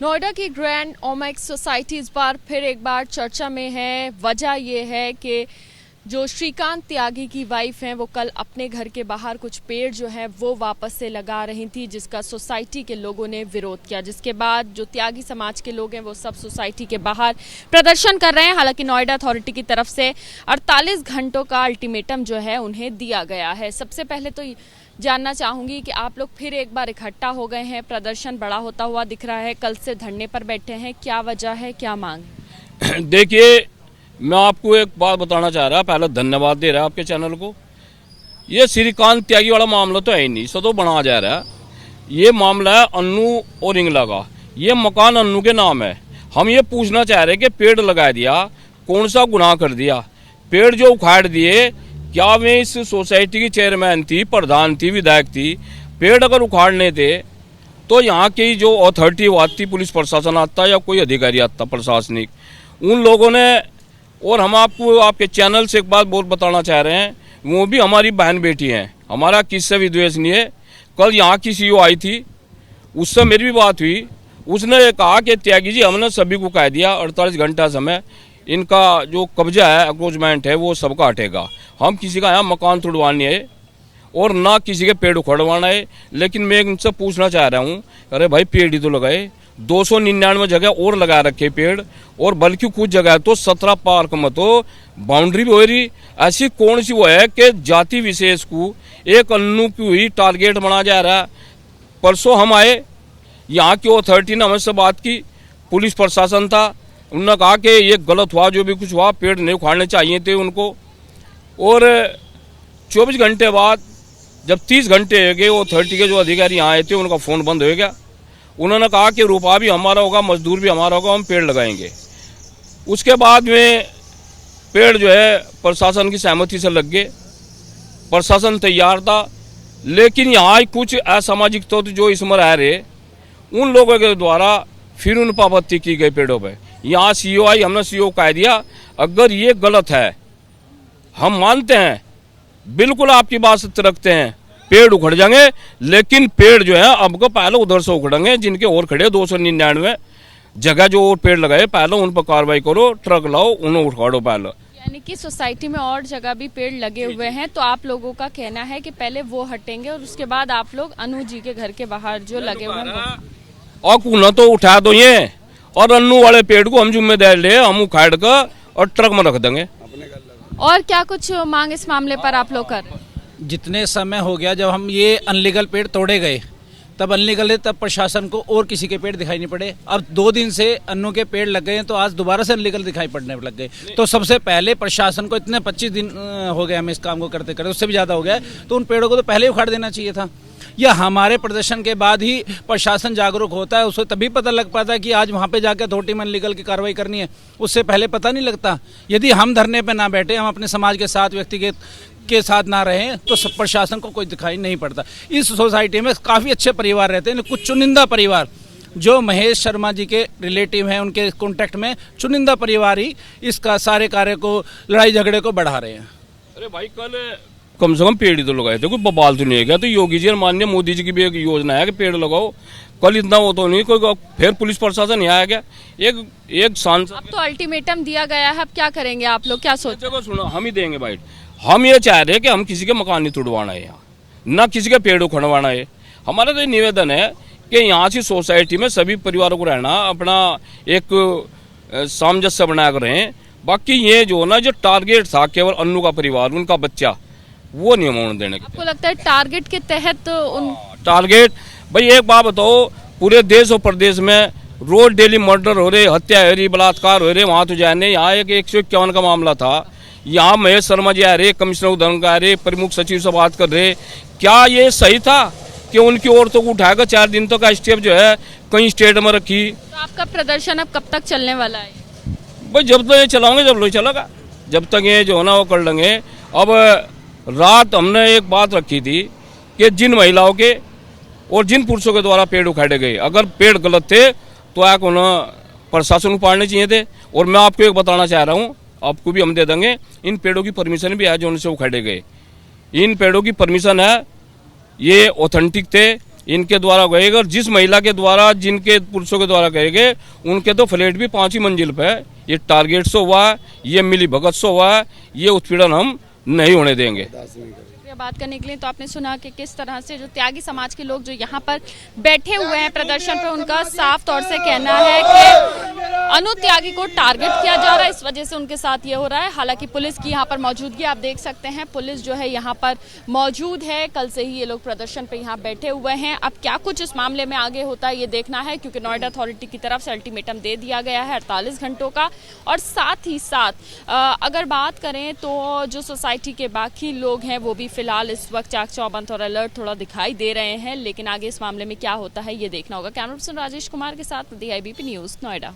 नोएडा की grand Omaxe society इस बार फिर एक बार चर्चा में है। वजह यह है कि जो श्रीकांत त्यागी की वाइफ हैं वो कल अपने घर के बाहर कुछ पेड़ जो है वो वापस से लगा रही थी, जिसका सोसाइटी के लोगों ने विरोध किया, जिसके बाद जो त्यागी समाज के लोग हैं वो सब सोसाइटी के बाहर प्रदर्शन कर रहे हैं। हालांकि नोएडा अथॉरिटी की तरफ से 48 घंटों का अल्टीमेटम जो है उन्हें दिया गया है। सबसे पहले तो जानना चाहूंगी कि आप लोग फिर एक बार इकट्ठा हो गए हैं, प्रदर्शन बड़ा होता हुआ दिख रहा है, कल से धरने पर बैठे हैं, क्या वजह है, क्या मांग? देखिए, मैं आपको एक बात बताना चाह रहा, पहले धन्यवाद दे रहा आपके चैनल को। ये श्रीकांत त्यागी वाला मामला तो है ही नहीं, तो बनाया जा रहा है। ये मामला है अन्नू और इंगला का। ये मकान अन्नू के नाम है। हम ये पूछना चाह रहे कि पेड़ लगा दिया, कौन सा गुनाह कर दिया? पेड़ जो उखाड़ दिए, क्या वे इस सोसाइटी की चेयरमैन थी, प्रधान थी, विधायक थी? पेड़ अगर उखाड़ने थे तो यहाँ की जो अथॉरिटी आती, पुलिस प्रशासन आता या कोई अधिकारी आता प्रशासनिक, उन लोगों ने, और हम आपको आपके चैनल से एक बात बहुत बताना चाह रहे हैं, वो भी हमारी बहन बेटी हैं, हमारा किससे भी द्वेष नहीं है। कल यहाँ की सीईओ आई थी, उससे मेरी भी बात हुई। उसने कहा कि त्यागी जी, हमने सभी को कह दिया 48 घंटा समय, इनका जो कब्जा है, अक्रोचमेंट है, वो सबका हटेगा। हम किसी का यहाँ मकान तोड़वाने है और ना किसी के पेड़ उखड़वाना है। लेकिन मैं इनसे पूछना चाह रहा हूँ, अरे भाई पेड़ ही तो लगाए, 299 जगह और लगा रखे पेड़, और बल्कि कुछ जगह तो 17 पार्क में तो बाउंड्री भी हो रही। ऐसी कौन सी वो है कि जाति विशेष को एक अन्नू की हुई टारगेट बनाया जा रहा है? परसों हम आए, यहाँ की अथॉरिटी ने हमसे बात की, पुलिस प्रशासन था, उन्होंने कहा कि ये गलत हुआ, जो भी कुछ हुआ, पेड़ नहीं उखाड़ने चाहिए थे उनको। और 24 घंटे बाद जब 30 घंटे हो गए, वो अथॉरिटी के जो अधिकारी यहाँ आए थे, उनका फ़ोन बंद हो गया। उन्होंने कहा कि रुपया भी हमारा होगा, मजदूर भी हमारा होगा, हम पेड़ लगाएंगे। उसके बाद में पेड़ जो है प्रशासन की सहमति से लग गए, प्रशासन तैयार था। लेकिन यहाँ कुछ असामाजिक तत्व जो इसमें रह रहे, उन लोगों के द्वारा फिर उन पर आपत्ति की गई पेड़ों पर। यहाँ सीईओ आई, हमने सीईओ कह दिया, अगर ये गलत है, हम मानते हैं, बिल्कुल आपकी बात सत्य रखते हैं, पेड़ उखड़ जाएंगे, लेकिन पेड़ जो है अब को पहले उधर से उखड़ेंगे, जिनके और खड़े 299 जगह जो और पेड़ लगाए, पहले उन पर कार्रवाई करो, ट्रक लाओ, उन्हें उखाड़ो पहले। यानी कि सोसाइटी में और जगह भी पेड़ लगे हुए हैं, तो आप लोगों का कहना है कि पहले वो हटेंगे और उसके बाद आप लोग अनु जी के घर के बाहर जो लगे हुए हैं और कुना तो उठा दो ये, और अन्नू वाले पेड़ को हम जिम्मेदार ले, हम उखाड़ कर और ट्रक में रख देंगे। और क्या कुछ मांग इस मामले पर आप लोग कर? जितने समय हो गया जब हम ये अनलीगल पेड़ तोड़े गए, तब अनलीगल है, तब प्रशासन को और किसी के पेड़ दिखाई नहीं पड़े। अब 2 दिन से अन्नू के पेड़ लग गए हैं, तो आज दोबारा से अनलीगल दिखाई पड़ने लग गए। तो सबसे पहले प्रशासन को, इतने 25 दिन हो गए हमें इस काम को करते करते, उससे भी ज़्यादा हो गया, तो उन पेड़ों को तो पहले ही उखाड़ देना चाहिए था। या हमारे प्रदर्शन के बाद ही प्रशासन जागरूक होता है, उसको तभी पता लग पाता है कि आज वहाँ पे जाकर अथॉरिटी में अनलीगल की कार्रवाई करनी है, उससे पहले पता नहीं लगता। यदि हम धरने पे ना बैठे, हम अपने समाज के साथ, व्यक्तिगत के साथ ना रहें, तो प्रशासन को कोई दिखाई नहीं पड़ता। इस सोसाइटी में काफ़ी अच्छे परिवार रहते हैं, कुछ चुनिंदा परिवार जो महेश शर्मा जी के रिलेटिव हैं, उनके कॉन्टेक्ट में चुनिंदा परिवार ही इसका सारे कार्य को, लड़ाई झगड़े को बढ़ा रहे हैं। अरे भाई, कम से कम पेड़ ही तो लगाए थे, कोई बवाल तो नहीं है क्या? तो योगी जी और माननीय मोदी जी की भी एक योजना है कि पेड़ लगाओ। कल इतना वो तो नहीं, कोई फिर पुलिस प्रशासन नहीं आया क्या? एक सांसद, अब तो अल्टीमेटम दिया गया है, अब क्या करेंगे आप लोग, क्या सोचते हो? सुनो, हम ही देंगे भाई। हम ये चाह रहे हैं कि हम किसी के मकान नहीं तोड़वाना है यहाँ, ना किसी के पेड़ उखड़वाना है। हमारा तो निवेदन है कि यहाँ की सोसाइटी में सभी परिवारों को रहना, अपना एक सामंजस्य बनाकर रहें। बाकी ये जो ना, जो टारगेट था केवल अन्नू का परिवार, उनका बच्चा, वो नहीं होने देने की। आपको लगता है टारगेट के तहत टारगेट? भाई एक बात बताओ, पूरे देश और प्रदेश में रोज डेली मर्डर हो रहे, हत्या हो रही, बलात्कार हो रहे, वहाँ तो जाने। यहाँ एक 151 का मामला था, यहाँ महेश शर्मा जी आ रहे, कमिश्नर उद्योग आ रहे, प्रमुख सचिव से बात कर रहे। क्या ये सही था कि उनकी औरतों को उठाकर 4 दिन तक का स्टेप जो है कहीं स्टेट में रखी? तो आपका प्रदर्शन अब कब तक चलने वाला है? भाई जब तक ये चलाओगे, जब लोग चलेगा, जब तक ये जो है ना वो कर लेंगे। अब रात हमने एक बात रखी थी कि जिन महिलाओं के और जिन पुरुषों के द्वारा पेड़ उखाड़े गए, अगर पेड़ गलत थे तो आप उन्हें प्रशासन को उखाड़ने चाहिए थे। और मैं आपको एक बताना चाह रहा हूँ, आपको भी हम दे देंगे, इन पेड़ों की परमिशन भी है जो उनसे उखाड़े गए। इन पेड़ों की परमिशन है, ये ऑथेंटिक थे, इनके द्वारा करेंगे, और जिस महिला के द्वारा, जिनके पुरुषों के द्वारा करेंगे, उनके तो फ्लैट भी 5 ही मंजिल पे है। ये टारगेट से हुआ है, ये मिली भगत से हुआ है, ये उत्पीड़न हम नहीं होने देंगे। बात करने के लिए तो आपने सुना कि किस तरह से जो त्यागी समाज के लोग जो यहाँ पर बैठे हुए हैं प्रदर्शन पे, उनका साफ तौर से कहना है कि अनु त्यागी को टारगेट किया जा रहा है, इस वजह से उनके साथ ये हो रहा है। हालांकि पुलिस की यहाँ पर मौजूदगी आप देख सकते हैं, पुलिस जो है यहाँ पर मौजूद है। कल से ही ये लोग प्रदर्शन पे यहाँ बैठे हुए हैं। अब क्या कुछ इस मामले में आगे होता है ये देखना है, क्योंकि नोएडा अथॉरिटी की तरफ से अल्टीमेटम दे दिया गया है 48 घंटों का। और साथ ही साथ अगर बात करें तो जो सोसाइटी के बाकी लोग हैं वो भी फिलहाल इस वक्त चाक चौबंद और अलर्ट थोड़ा दिखाई दे रहे हैं, लेकिन आगे इस मामले में क्या होता है ये देखना होगा। कैमरा पर्सन राजेश कुमार के साथ DIBP न्यूज़ नोएडा।